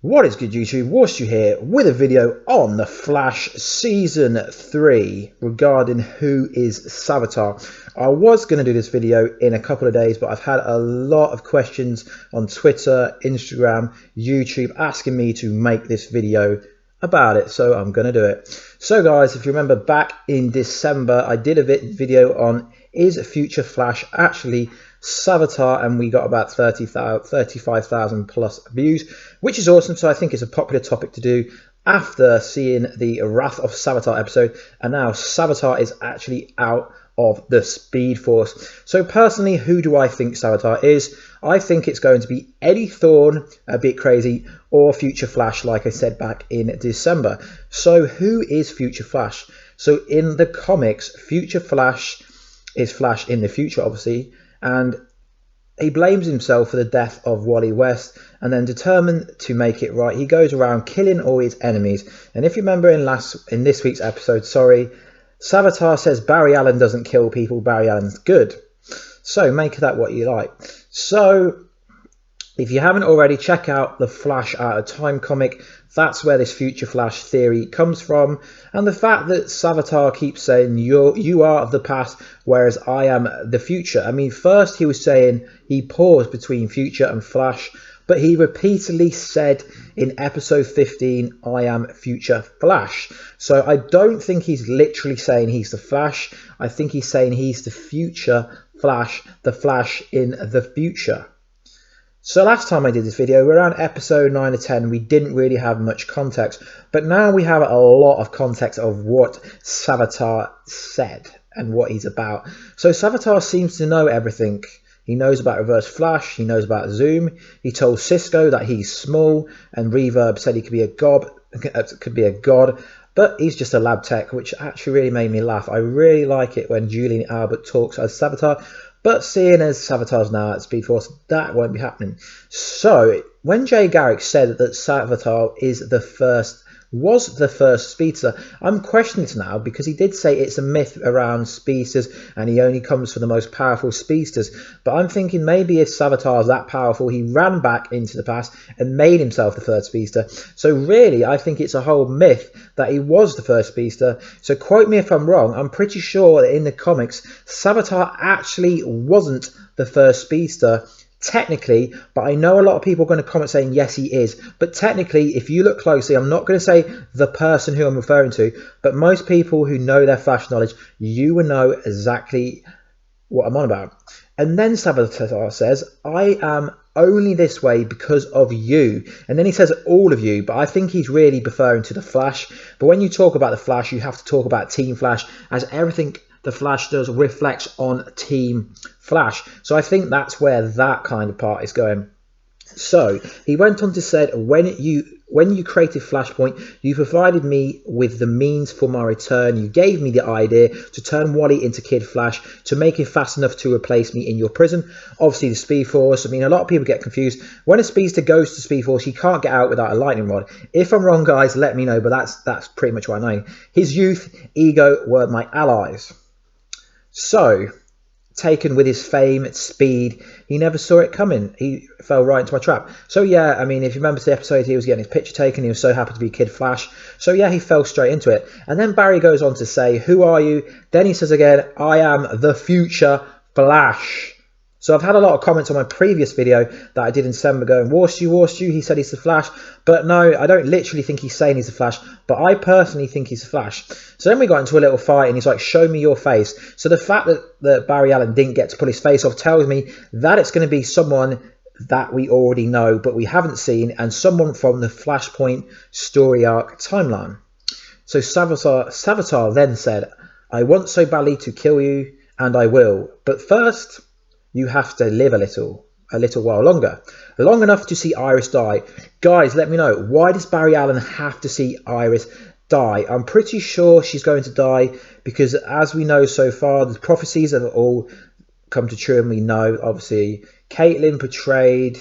What is good, YouTube? Warstu here with a video on The Flash Season 3 regarding who is Savitar. I was going to do this video in a couple of days, but I've had a lot of questions on Twitter, Instagram, YouTube asking me to make this video about it, so I'm going to do it. So guys, if you remember back in December, I did a video on is Future Flash actually Savitar, and we got about 35,000 plus views, which is awesome. So I think it's a popular topic to do after seeing the Wrath of Savitar episode, and now Savitar is actually out of the Speed Force. So personally, who do I think Savitar is? I think it's going to be Eddie Thawne, a bit crazy, or Future Flash, like I said back in December. So who is Future Flash? So in the comics, Future Flash is Flash in the future, obviously, and he blames himself for the death of Wally West, and then determined to make it right, he goes around killing all his enemies. And if you remember in this week's episode, Savitar says Barry Allen doesn't kill people, Barry Allen's good. So make of that what you like. So if you haven't already, check out the Flash Out of Time comic. That's where this Future Flash theory comes from. And the fact that Savitar keeps saying you are of the past, whereas I am the future. I mean, first he was saying he paused between Future and Flash, but he repeatedly said in episode 15, I am Future Flash. So I don't think he's literally saying he's the Flash. I think he's saying he's the Future Flash, the Flash in the future. So last time I did this video, around episode 9 or 10, we didn't really have much context, but now we have a lot of context of what Savitar said and what he's about. So Savitar seems to know everything. He knows about Reverse Flash, he knows about Zoom, he told Cisco that he's small, and Reverb said he could be a god, but he's just a lab tech, which actually really made me laugh. I really like it when Julian Albert talks as Savitar. But seeing as Savitar's now at Speed Force, that won't be happening. So when Jay Garrick said that Savitar was the first speedster, I'm questioning it now, because he did say it's a myth around speedsters and he only comes for the most powerful speedsters. But I'm thinking maybe if Savitar is that powerful, he ran back into the past and made himself the first speedster. So really, I think it's a whole myth that he was the first speedster. So quote me if I'm wrong, I'm pretty sure that in the comics, Savitar actually wasn't the first speedster, technically, but I know a lot of people are going to comment saying yes he is, but technically if you look closely, I'm not going to say the person who I'm referring to, but most people who know their Flash knowledge, you will know exactly what I'm on about. And then Savitar says, I am only this way because of you, and then he says all of you, but I think he's really referring to the Flash. But when you talk about the Flash, you have to talk about Team Flash, as everything the Flash does reflects on Team Flash. So I think that's where that kind of part is going. So he went on to say, when you created Flashpoint, you provided me with the means for my return. You gave me the idea to turn Wally into Kid Flash, to make him fast enough to replace me in your prison. Obviously the Speed Force, I mean, a lot of people get confused. When a speedster goes to Speed Force, he can't get out without a lightning rod. If I'm wrong, guys, let me know, but that's pretty much what I know. His youth, ego were my allies. So, taken with his fame, speed, he never saw it coming. He fell right into my trap. So yeah, I mean, if you remember the episode, he was getting his picture taken. He was so happy to be Kid Flash. So yeah, he fell straight into it. And then Barry goes on to say, who are you? Then he says again, I am the Future Flash. So I've had a lot of comments on my previous video that I did in December going, Warstu, he said he's the Flash. But no, I don't literally think he's saying he's the Flash, but I personally think he's the Flash. So then we got into a little fight and he's like, show me your face. So the fact that Barry Allen didn't get to pull his face off tells me that it's going to be someone that we already know, but we haven't seen, and someone from the Flashpoint story arc timeline. So Savitar then said, I want so badly to kill you, and I will. But first, you have to live a little while longer. Long enough to see Iris die. Guys, let me know, why does Barry Allen have to see Iris die? I'm pretty sure she's going to die, because as we know so far, the prophecies have all come to true, and we know, obviously, Caitlin portrayed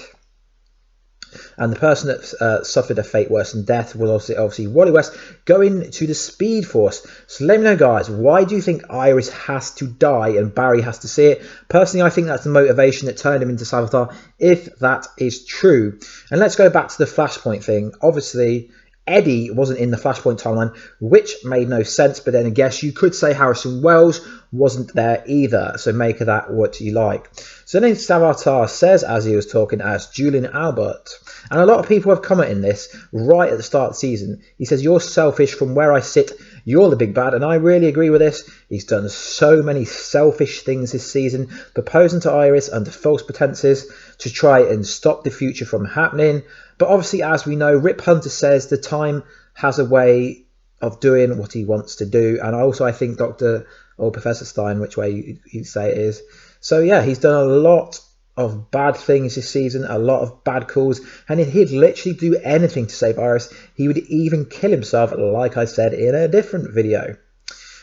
And the person that suffered a fate worse than death was obviously Wally West going to the Speed Force. So let me know, guys, why do you think Iris has to die and Barry has to see it? Personally, I think that's the motivation that turned him into Savitar, if that is true. And let's go back to the Flashpoint thing. Obviously, Eddie wasn't in the Flashpoint timeline, which made no sense, but then I guess you could say Harrison Wells wasn't there either, so make of that what you like. So then Savitar says, as he was talking, as Julian Albert, and a lot of people have commented this right at the start of the season. He says, "You're selfish. From where I sit, you're the big bad," and I really agree with this. He's done so many selfish things this season, proposing to Iris under false pretenses to try and stop the future from happening. But obviously, as we know, Rip Hunter says the time has a way of doing what he wants to do. And also, I think Dr. or Professor Stein, which way you say it is. So yeah, he's done a lot of bad things this season, a lot of bad calls. And he'd literally do anything to save Iris. He would even kill himself, like I said in a different video.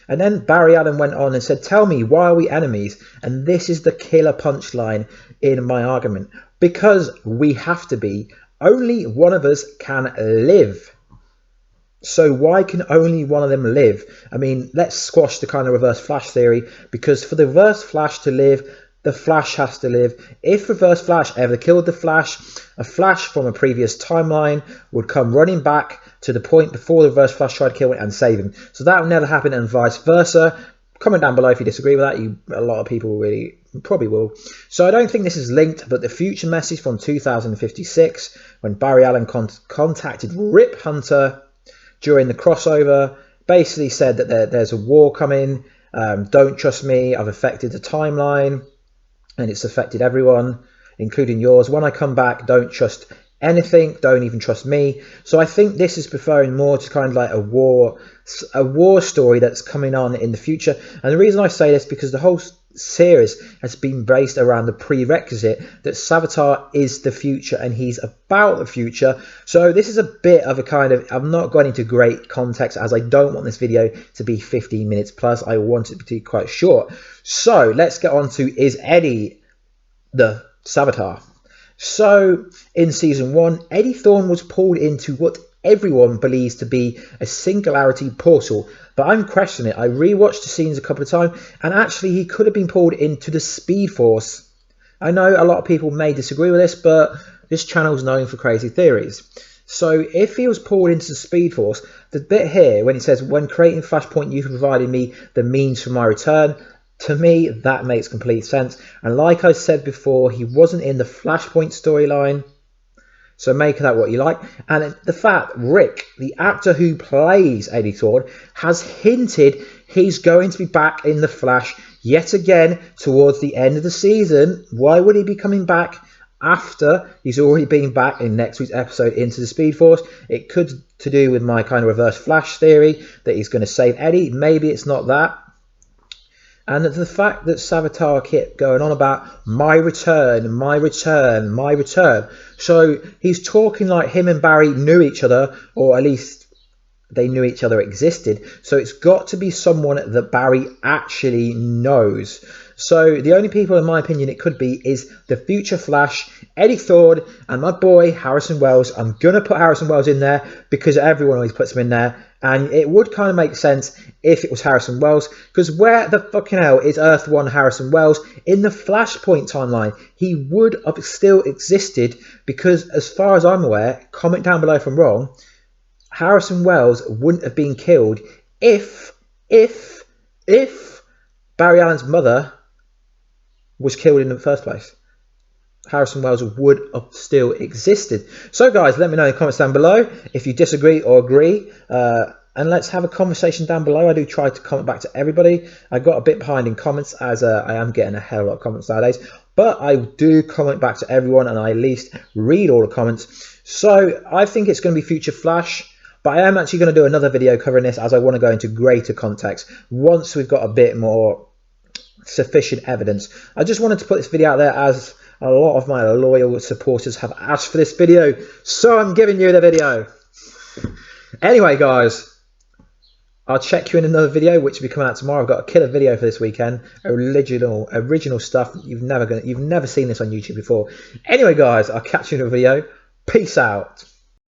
And then Barry Allen went on and said, "Tell me, why are we enemies?" And this is the killer punchline in my argument. Because we have to be. Only one of us can live. So why can only one of them live? I mean, let's squash the kind of reverse Flash theory, because for the reverse Flash to live, the Flash has to live. If reverse Flash ever killed the Flash, a Flash from a previous timeline would come running back to the point before the reverse Flash tried to kill him and save him. So that would never happen, and vice versa. Comment down below if you disagree with that. A lot of people really probably will. So I don't think this is linked, but the future message from 2056, when Barry Allen contacted Rip Hunter during the crossover, basically said that there's a war coming. Don't trust me. I've affected the timeline, and it's affected everyone, including yours. When I come back, don't trust anything. Don't even trust me. So I think this is referring more to kind of like a war story that's coming on in the future. And the reason I say this, because the whole series has been based around the prerequisite that Savitar is the future and he's about the future. So this is a bit of a kind of, I'm not going into great context as I don't want this video to be 15 minutes plus. I want it to be quite short. So let's get on to, is Eddie the Savitar? So in season 1, Eddie Thawne was pulled into what everyone believes to be a singularity portal, but I'm questioning it. I rewatched the scenes a couple of times, and actually he could have been pulled into the Speed Force. I know a lot of people may disagree with this, but this channel is known for crazy theories. So if he was pulled into the Speed Force, the bit here when he says, "When creating Flashpoint, you provided me the means for my return," to me that makes complete sense. And like I said before, he wasn't in the Flashpoint storyline. So make of that what you like. And the fact Rick, the actor who plays Eddie Thawne, has hinted he's going to be back in the Flash yet again towards the end of the season. Why would he be coming back after he's already been back in next week's episode into the Speed Force? It could to do with my kind of reverse Flash theory that he's going to save Eddie. Maybe it's not that. And the fact that Savitar kept going on about my return, my return, my return. So he's talking like him and Barry knew each other, or at least they knew each other existed. So it's got to be someone that Barry actually knows. So the only people, in my opinion, it could be is the future Flash, Eddie Thawne, and my boy Harrison Wells. I'm going to put Harrison Wells in there because everyone always puts him in there. And it would kind of make sense if it was Harrison Wells, because where the fucking hell is Earth 1 Harrison Wells? In the Flashpoint timeline, he would have still existed, because as far as I'm aware, comment down below if I'm wrong, Harrison Wells wouldn't have been killed if Barry Allen's mother was killed in the first place. Harrison Wells would have still existed. So guys, let me know in the comments down below if you disagree or agree, and let's have a conversation down below. I do try to comment back to everybody. I got a bit behind in comments as I am getting a hell of a lot of comments nowadays, but I do comment back to everyone and I at least read all the comments. So I think it's going to be future Flash, but I am actually going to do another video covering this, as I want to go into greater context once we've got a bit more sufficient evidence. I just wanted to put this video out there as a lot of my loyal supporters have asked for this video, so I'm giving you the video. Anyway guys, I'll check you in another video which will be coming out tomorrow. I've got a killer video for this weekend, original stuff. You've never seen this on YouTube before. Anyway guys, I'll catch you in a video. Peace out.